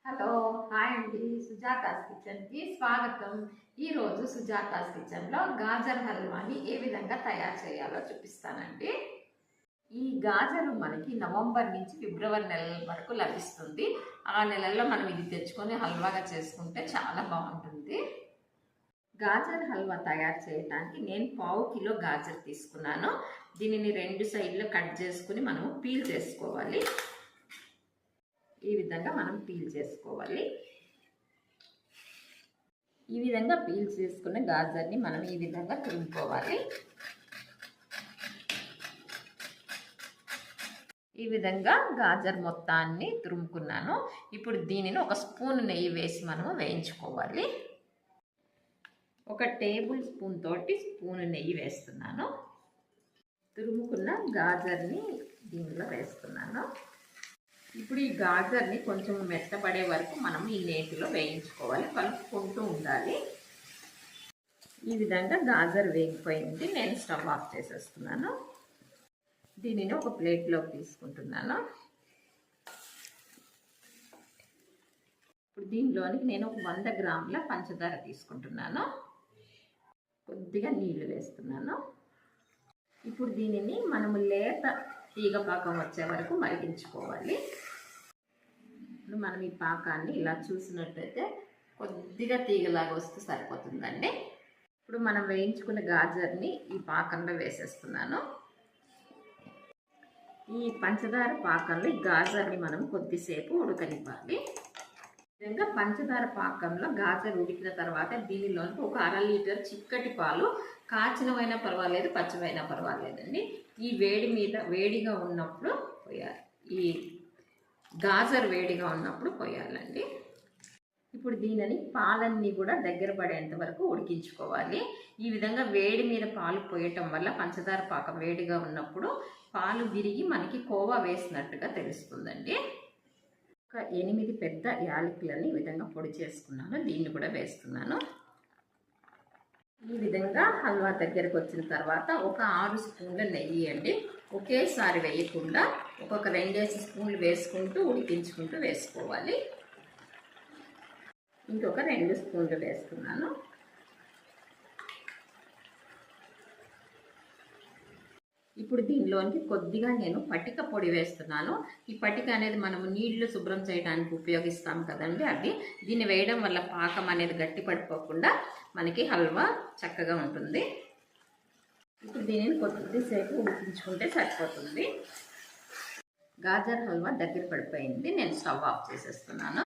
Hello hi అండి, సుజాతాస్ కిచెన్కి స్వాగతం. ఈరోజు సుజాతాస్ కిచెన్లో గాజర్ హల్వాని ఏ విధంగా తయారు చేయాలో చూపిస్తానండి. ఈ గాజరు మనకి నవంబర్ నుంచి ఫిబ్రవరి నెల వరకు లభిస్తుంది. ఆ నెలల్లో మనం ఇది తెచ్చుకొని హల్వాగా చేసుకుంటే చాలా బాగుంటుంది. గాజర్ హల్వా తయారు చేయడానికి నేను 1/2 కిలో గాజర్ తీసుకున్నాను. దీనిని 2 సైడ్లు కట్ చేసుకుని మనము పీల్ చేసుకోవాలి. ఈ విధంగా మనం పీల్ చేసుకోవాలి. ఈ విధంగా పీల్ చేసుకున్న గాజర్ని మనం ఈ విధంగా తురుముకోవాలి. ఈ విధంగా గాజర్ మొత్తాన్ని తురుముకున్నాను. ఇప్పుడు దీనిని 1 స్పూన్ నెయ్యి వేసి మనము వేయించుకోవాలి. 1 టేబుల్ స్పూన్ తోటి స్పూన్ నెయ్యి వేస్తున్నాను. తురుముకున్న గాజర్ని దీనిలో వేస్తున్నాను. ఇప్పుడు ఈ గాజర్ని కొంచెం మెత్తపడే వరకు మనం ఈ నేతిలో వేయించుకోవాలి, కలుపుకుంటూ ఉండాలి. ఈ విధంగా గాజర్ వేగిపోయింది. నేను స్టవ్ ఆఫ్ చేసేస్తున్నాను. దీనిని ఒక ప్లేట్లోకి తీసుకుంటున్నాను. ఇప్పుడు దీనిలోనికి నేను ఒక 100 గ్రాముల పంచదార తీసుకుంటున్నాను. కొద్దిగా నీళ్లు వేస్తున్నాను. ఇప్పుడు దీనిని మనము లేత తీగ పాకం వచ్చే వరకు మరిగించుకోవాలి. ఇప్పుడు మనం ఈ పాకాన్ని ఇలా చూసినట్టయితే కొద్దిగా తీగలాగా వస్తే సరిపోతుందండి. ఇప్పుడు మనం వేయించుకున్న గాజర్ని ఈ పాకంలో వేసేస్తున్నాను. ఈ పంచదార పాకంలో ఈ గాజర్ని మనం కొద్దిసేపు ఉడకనివ్వాలి. ఈ విధంగా పంచదార పాకంలో గాజర్ ఉడికిన తర్వాత దీనిలోకి ఒక 1/2 లీటర్ చిక్కటి పాలు, కాచినవైనా పర్వాలేదు, పచ్చివైనా పర్వాలేదండి, ఈ వేడిగా ఉన్నప్పుడు పోయాలి. ఈ గాజర్ వేడిగా ఉన్నప్పుడు పోయాలండి. ఇప్పుడు దీనిని పాలన్నీ కూడా దగ్గర పడేంత వరకు ఉడికించుకోవాలి. ఈ విధంగా వేడి మీద పాలు పోయటం వల్ల పంచదార పాకం వేడిగా ఉన్నప్పుడు పాలు విరిగి మనకి కోవా వేసినట్టుగా తెలుస్తుందండి. ఒక 8 పెద్ద యాలకులని ఈ విధంగా పొడి చేసుకున్నాను. దీన్ని కూడా వేస్తున్నాను. ఈ విధంగా హల్వా దగ్గరకు వచ్చిన తర్వాత ఒక 6 స్పూన్ల నెయ్యి అండి, ఒకేసారి వేయకుండా ఒక్కొక్క 2 స్పూన్లు వేసుకుంటూ ఉడికించుకుంటూ వేసుకోవాలి. ఇంకొక 2 స్పూన్లు వేస్తున్నాను. ఇప్పుడు దీనిలోనికి కొద్దిగా నేను పటిక పొడి వేస్తున్నాను. ఈ పటిక అనేది మనము నీళ్లు శుభ్రం చేయడానికి ఉపయోగిస్తాం కదండి, అది. దీన్ని వేయడం వల్ల పాకం అనేది గట్టి పడిపోకుండా మనకి హల్వా చక్కగా ఉంటుంది. ఇప్పుడు దీనిని కొద్దిసేపు ఉడికించుకుంటే సరిపోతుంది. గాజర్ హల్వా దగ్గర పడిపోయింది. నేను స్టవ్ ఆఫ్ చేసేస్తున్నాను.